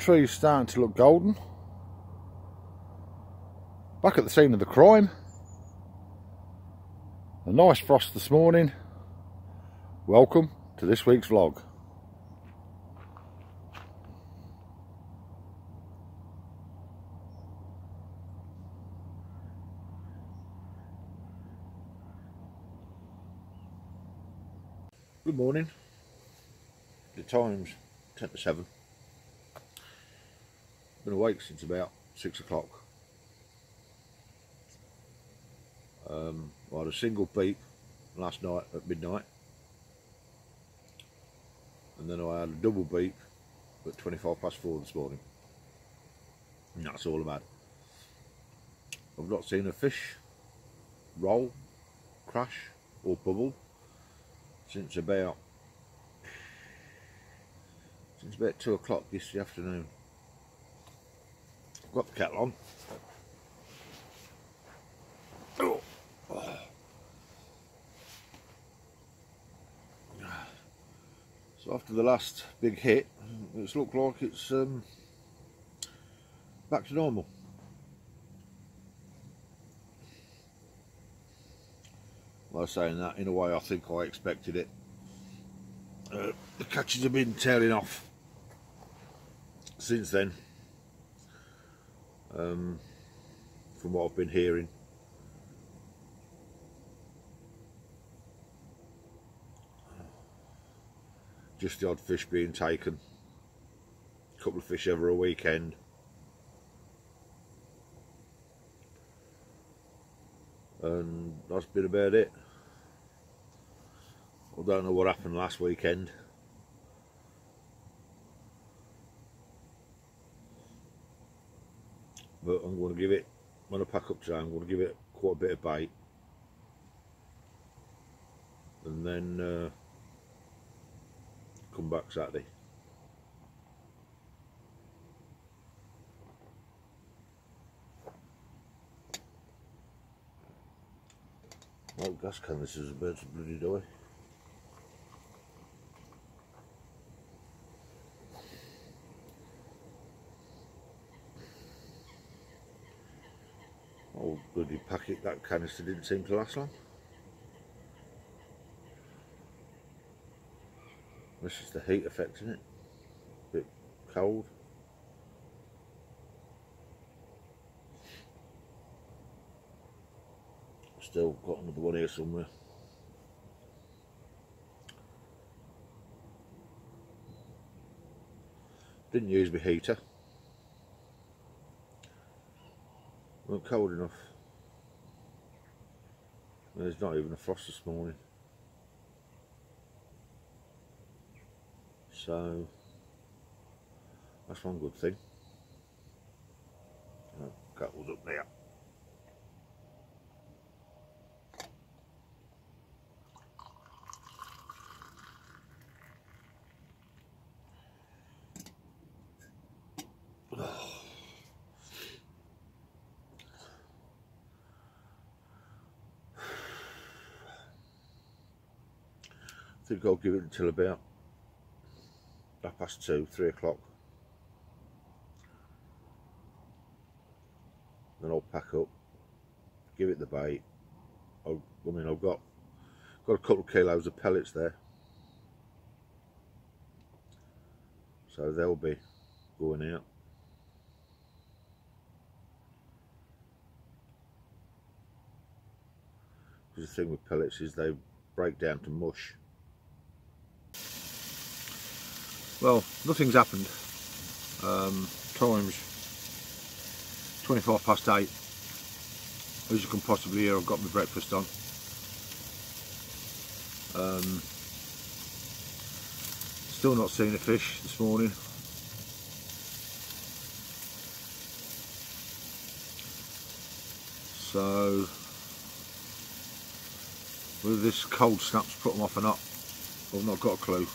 trees starting to look golden. Back at the scene of the crime. A nice frost this morning. Welcome to this week's vlog. Good morning. The time's 10 to 7. Been awake since about 6 o'clock. I had a single beep last night at midnight, and then I had a double beep at 4:25 this morning, and that's all I've had. I've not seen a fish roll, crash or bubble since about 2 o'clock yesterday afternoon. I've got the kettle on. So after the last big hit, it's looked like it's back to normal. Well, saying that, in a way I think I expected it. The catches have been tailing off since then, from what I've been hearing. Just the odd fish being taken, a couple of fish over a weekend. And that's been about it. I don't know what happened last weekend. But I'm going to give it, when I pack up today, I'm going to give it quite a bit of bait. And then come back Saturday. Oh, gas can, this is about to bloody die. Oh, bloody packet, that canister didn't seem to last long. This is the heat affecting it. A bit cold. Still got another one here somewhere. Didn't use my heater. Wasn't cold enough. There's not even a frost this morning. So that's one good thing. Oh, kettle's up there. I think I'll give it until about 2:30, 3 o'clock. Then I'll pack up, give it the bait. I've got a couple of kilos of pellets there, so they'll be going out. Because the thing with pellets is they break down to mush. Well, nothing's happened. Time's 8:25. As you can possibly hear, I've got my breakfast on. Still not seeing a fish this morning. So whether this cold snap's put them off or not, I've not got a clue.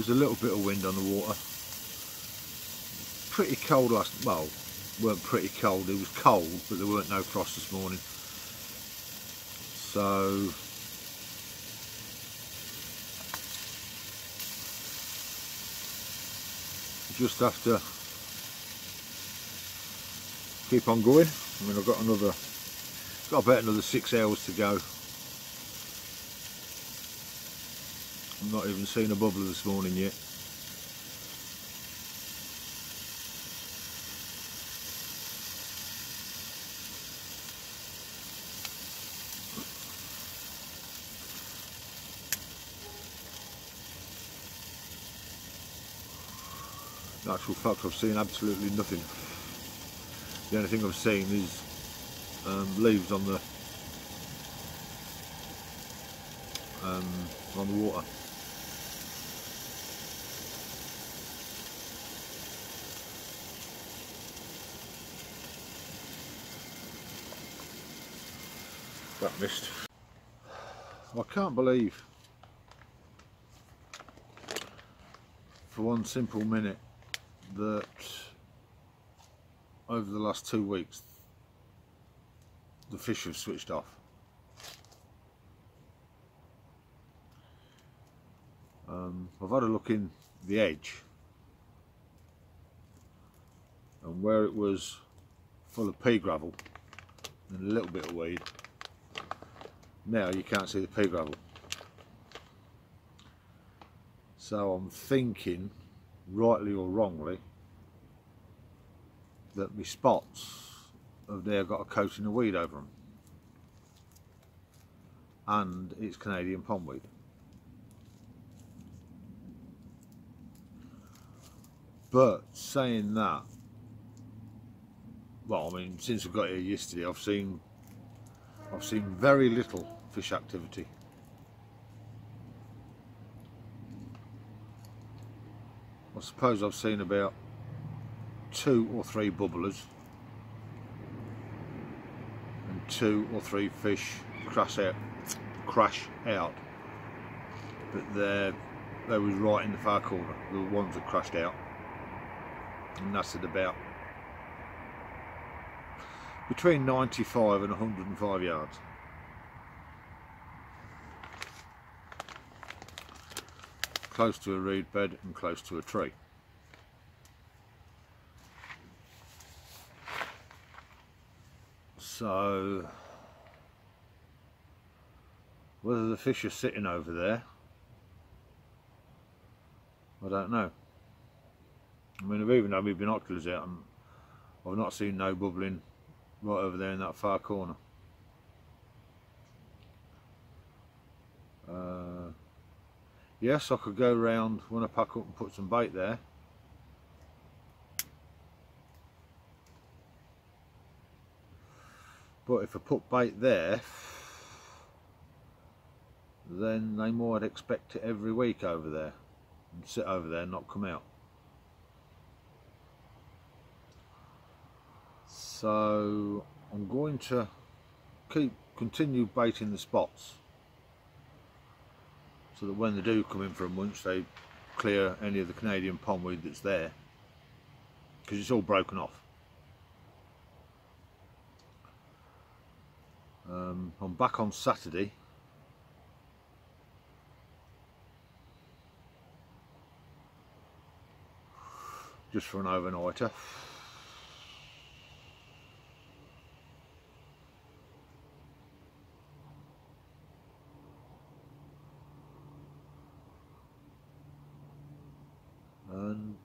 was a little bit of wind on the water. Pretty cold last, well, weren't pretty cold, it was cold, but there weren't no frost this morning. So just have to keep on going. I mean, I've got about another 6 hours to go. I've not even seen a bubbler this morning yet. In actual fact, I've seen absolutely nothing. The only thing I've seen is leaves on the water. That missed. I can't believe for one simple minute that over the last 2 weeks the fish have switched off. I've had a look in the edge, and where it was full of pea gravel and a little bit of weed, now you can't see the pea gravel. So I'm thinking, rightly or wrongly, that my spots have now got a coating of weed over them, and it's Canadian pondweed. But saying that, well, I mean, since I got here yesterday, I've seen very little fish activity. I suppose I've seen about 2 or 3 bubblers and 2 or 3 fish crash out, but they was right in the far corner, the ones that crashed out, and that's at about between 95 and 105 yards. Close to a reed bed and close to a tree. So whether the fish are sitting over there, I don't know. I mean, I've even had my binoculars out and I've not seen no bubbling right over there in that far corner. Yes, I could go round when I pack up and put some bait there. But if I put bait there, then they might expect it every week over there and sit over there and not come out. So I'm going to continue baiting the spots, so that when they do come in for a munch, they clear any of the Canadian pondweed that's there, because it's all broken off. I'm back on Saturday. Just for an overnighter. And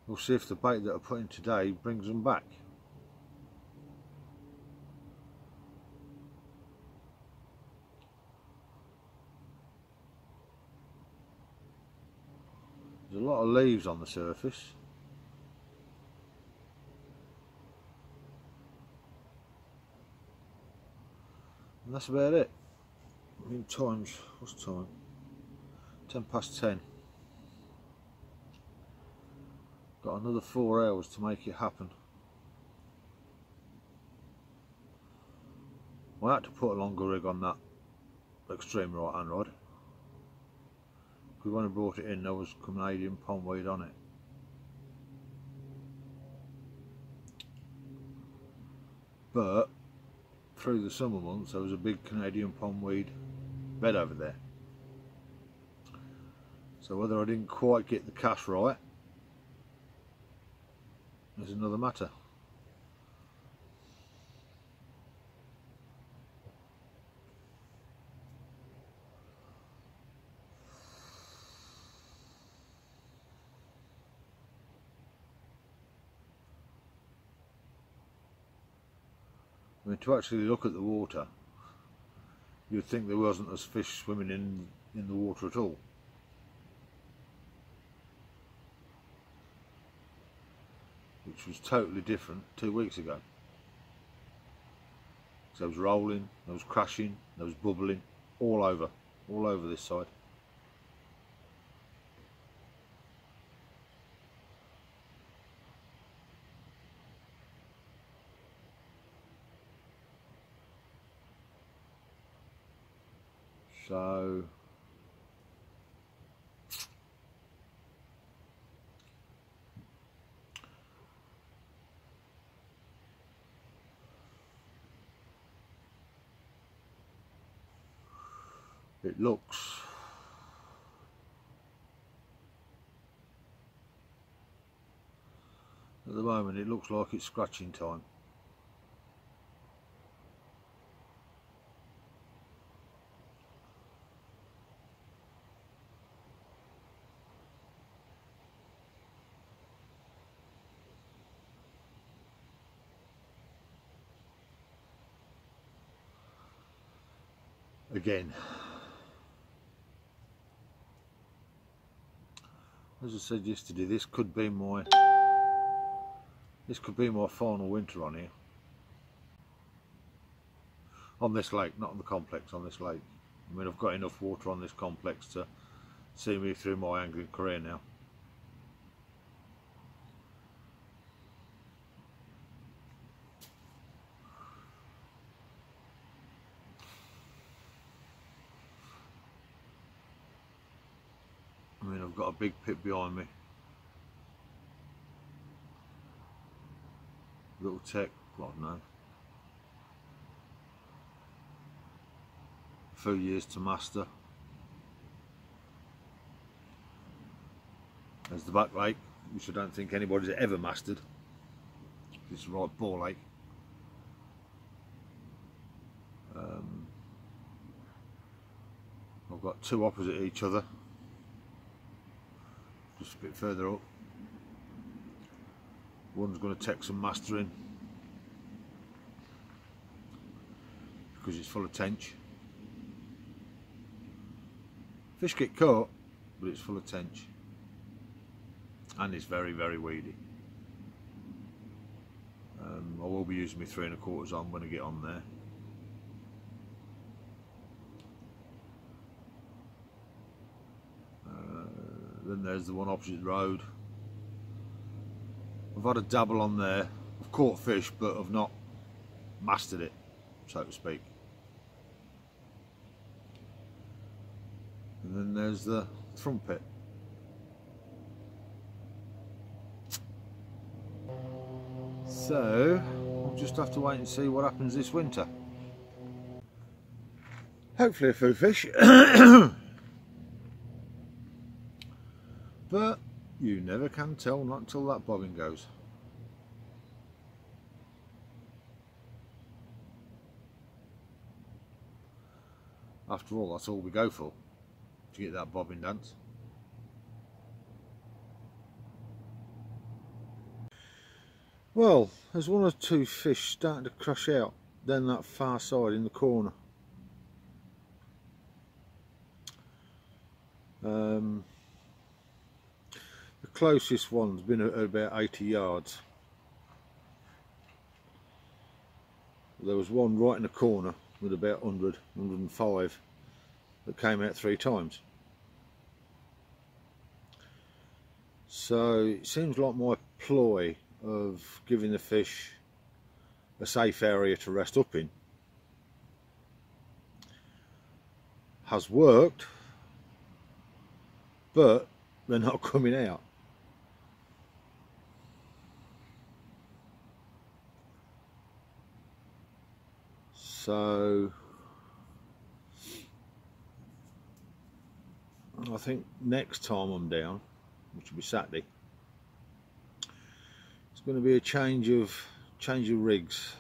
we'll see if the bait that I put in today brings them back. There's a lot of leaves on the surface. And that's about it. I mean, what's the time? 10 past 10. Got another 4 hours to make it happen. I had to put a longer rig on that extreme right hand rod, because when I brought it in there was Canadian pondweed on it. But through the summer months there was a big Canadian pondweed bed over there. So whether I didn't quite get the cast right is another matter. I mean, to actually look at the water, you'd think there wasn't a fish swimming in the water at all. Which was totally different 2 weeks ago. So there was rolling, there was crashing, there was bubbling, all over this side. So it looks at the moment, it looks like it's scratching time. Again, as I said yesterday, this could be my final winter on here, on this lake, not on the complex, on this lake. I mean, I've got enough water on this complex to see me through my angling career now. I mean, I've got a big pit behind me. Little tech, God no. A few years to master. There's the back lake, which I don't think anybody's ever mastered. This is right bore lake. I've got two opposite each other, just a bit further up. One's going to take some mastering because it's full of tench. Fish get caught, but it's full of tench, and it's very, very weedy. I will be using my 3 1/4 on when I get on there. Then there's the one opposite the road. I've had a dabble on there. I've caught fish, but I've not mastered it, so to speak. And then there's the front pit. So we'll just have to wait and see what happens this winter. Hopefully a few fish. But you never can tell, not until that bobbing goes. After all, that's all we go for, to get that bobbing dance. Well, there's 1 or 2 fish starting to crash out down that far side in the corner. The closest one's been at about 80 yards. There was one right in the corner with about 100, 105 that came out 3 times. So it seems like my ploy of giving the fish a safe area to rest up in has worked, but they're not coming out. So I think next time I'm down, which will be Saturday, it's going to be a change of rigs.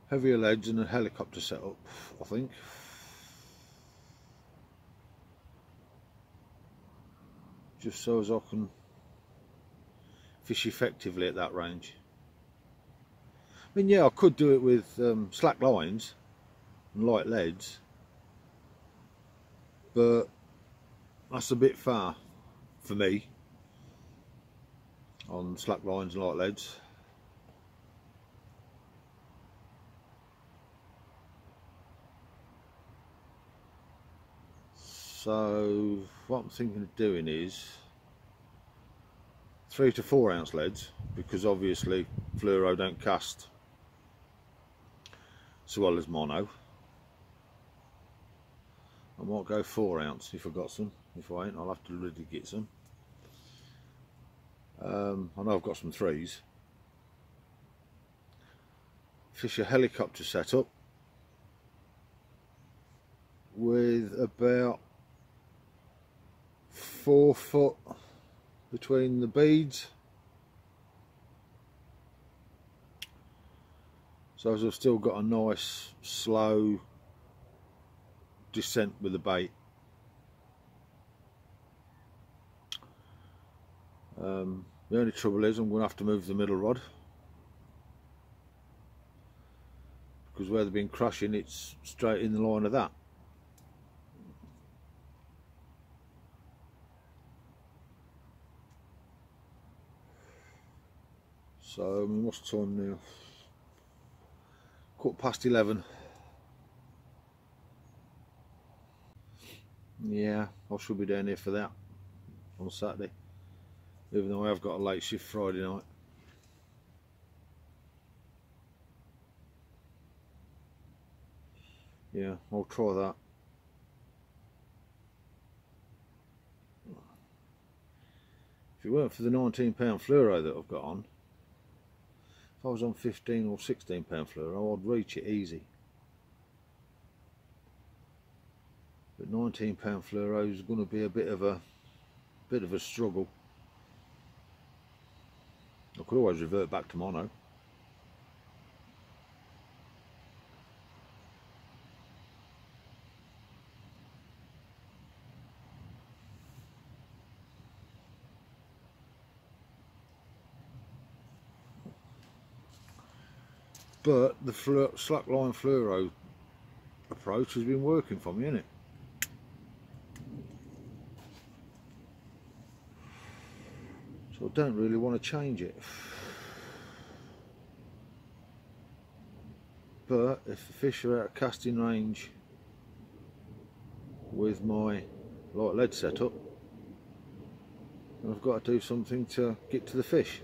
Heavier leads and a helicopter setup, I think. Just so as I can fish effectively at that range. I mean, yeah, I could do it with slack lines and light leads, but that's a bit far for me on slack lines and light leads. So what I'm thinking of doing is 3 to 4 ounce leads, because obviously fluoro don't cast so well as mono. I might go 4 ounce if I got some. If I ain't, I'll have to really get some. I know I've got some 3s. Fish a helicopter setup with about 4 foot between the beads, so I've still got a nice slow descent with the bait. The only trouble is I'm going to have to move the middle rod, because where they've been crushing, it's straight in the line of that. So, I mean, what's the time now? 11:15. Yeah, I should be down here for that on Saturday, even though I have got a late shift Friday night. Yeah, I'll try that. If it weren't for the £19 fluoro that I've got on, if I was on £15 or £16 fluoro, I'd reach it easy. But £19 fluoro is going to be a bit of a struggle. I could always revert back to mono. But the slackline fluoro approach has been working for me, hasn't it? So I don't really want to change it. But if the fish are out of casting range with my light lead setup, then I've got to do something to get to the fish.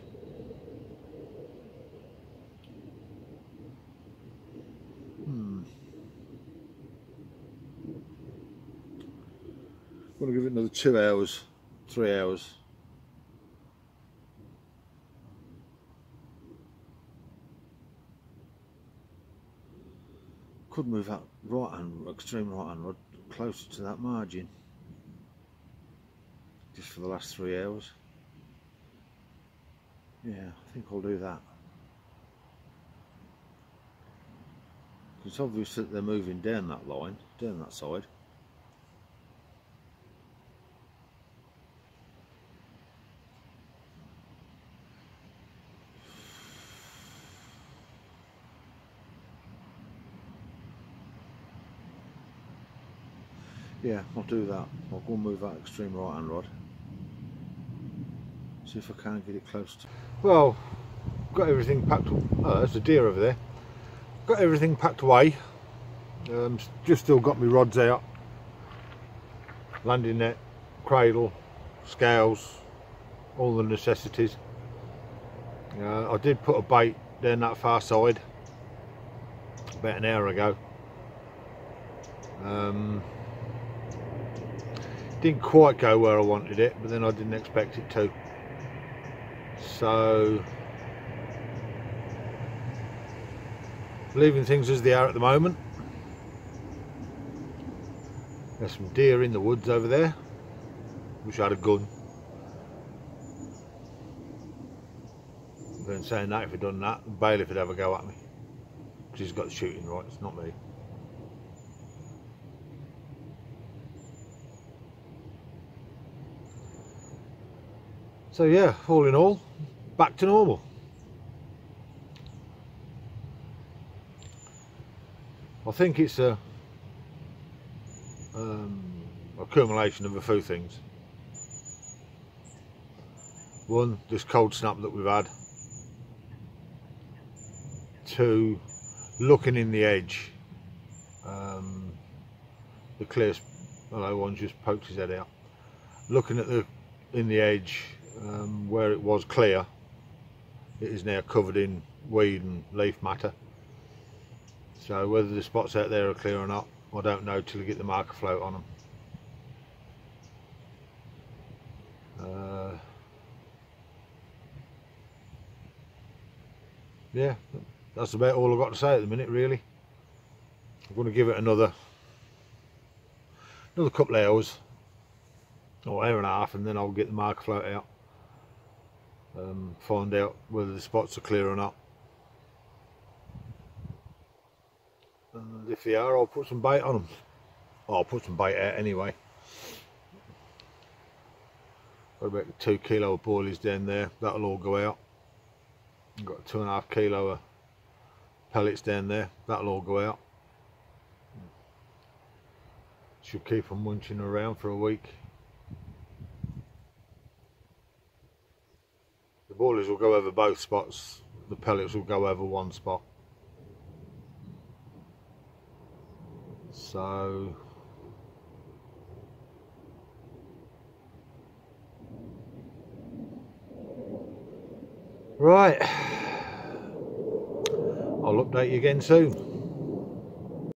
I'm going to give it another 2 hours, 3 hours. Could move that extreme right hand rod closer to that margin, just for the last 3 hours. Yeah, I think I'll do that. Because it's obvious that they're moving down that line, down that side. Yeah, I'll do that. I'll go and move that extreme right hand rod. See if I can get it close to... Well, got everything packed. Oh, there's a deer over there. Got everything packed away. Just still got my rods out. Landing net, cradle, scales, all the necessities. I did put a bait down that far side about an hour ago. Didn't quite go where I wanted it, but then I didn't expect it to. So leaving things as they are at the moment. There's some deer in the woods over there. Wish I had a gun. Then saying that, if I'd done that, the bailiff would have a go at me, because he's got the shooting rights, not me. So yeah, all in all, back to normal. I think it's a accumulation of a few things. One, this cold snap that we've had. Two, looking in the edge. The clear, hello, one just poked his head out. Looking at in the edge, where it was clear, it is now covered in weed and leaf matter. So whether the spots out there are clear or not, I don't know till we get the marker float on them. Yeah, that's about all I've got to say at the minute, really. I'm going to give it another couple of hours, or hour and a half, and then I'll get the marker float out. Find out whether the spots are clear or not. And if they are, I'll put some bait on them. I'll put some bait out anyway. Got about 2 kilo of boilies down there, that'll all go out. I've got 2.5 kilo of pellets down there, that'll all go out. Should keep them munching around for a week. The boilies will go over both spots, the pellets will go over one spot. So right, I'll update you again soon.